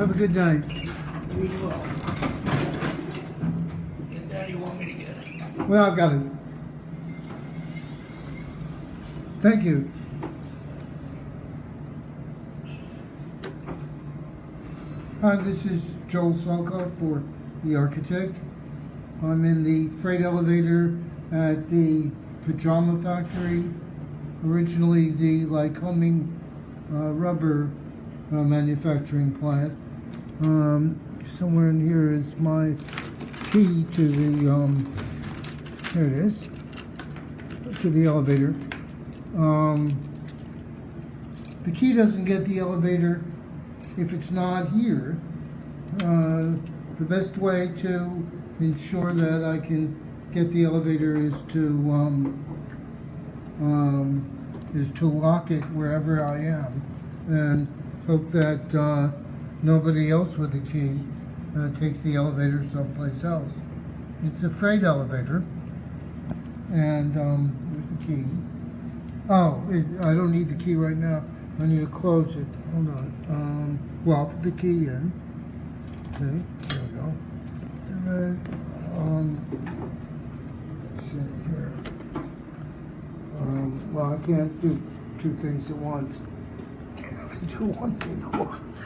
Have a good night. We will. Get Daddy want me to get it. Well, I've got it. Thank you. Hi, this is Joel Solcott for The Architect. I'm in the freight elevator at the Pajama factory, originally the Lycoming rubber manufacturing plant. Somewhere in here is my key to the, there it is, to the elevator. The key doesn't get the elevator if it's not here. The best way to ensure that I can get the elevator is to lock it wherever I am and hope that nobody else with the key takes the elevator someplace else. It's a freight elevator, and with the key. Oh, I don't need the key right now. I need to close it. Hold on. Well, put the key in. Okay, there we go. And then, let's see here. Well, I can't do two things at once. Can I do one thing at once?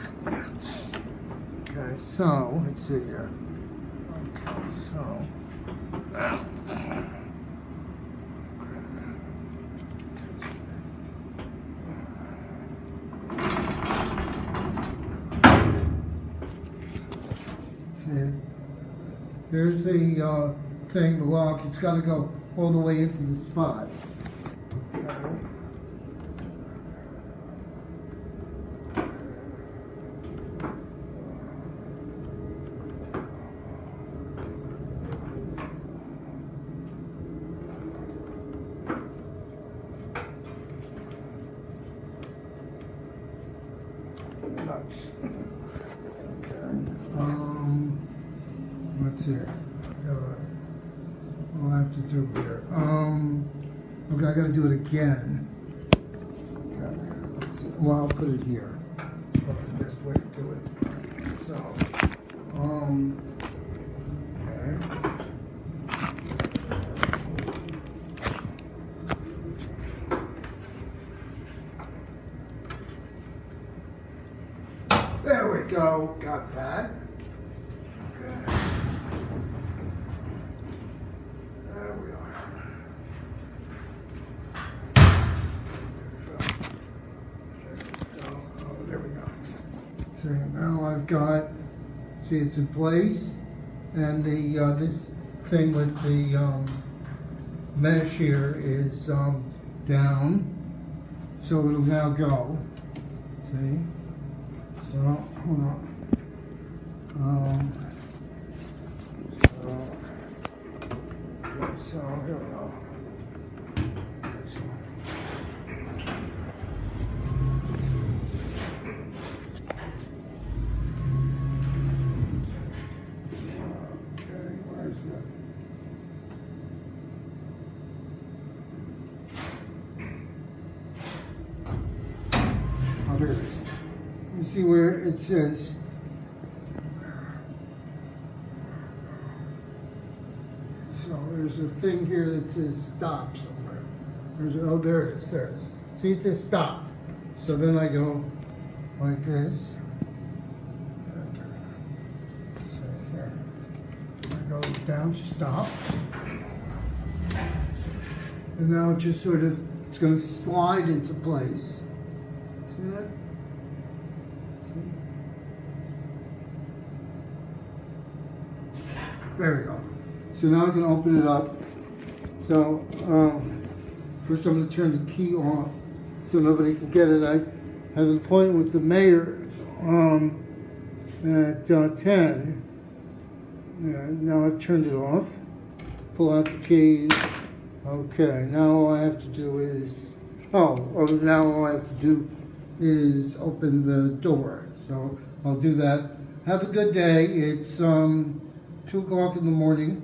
Okay, so, let's see here. Okay, so. Here's the thing, the lock. It's got to go all the way into the spot. Okay. Nuts. Let's see. What do I have to do here? Okay, I gotta do it again. Okay, let's see. Well, I'll put it here. That's the best way to do it. So, okay. There we go. Got that. See, now I've got, see, it's in place, and the this thing with the mesh here is down, so it'll now go. See, so hold on. So here we go. Here it is. You see where it says so there's a thing here that says stop somewhere. Oh, there it is, there it is. See, it says stop. So then I go like this. Okay. So here. I go down to stop. And now it just sort of, it's going to slide into place. See that? See? There we go. So now I can open it up. So first I'm going to turn the key off so nobody can get it. I have an appointment with the mayor at 10. Now I've turned it off. Pull out the keys. Okay, now all I have to do is, now all I have to do is open the door. So I'll do that. Have a good day. It's 2 o'clock in the morning.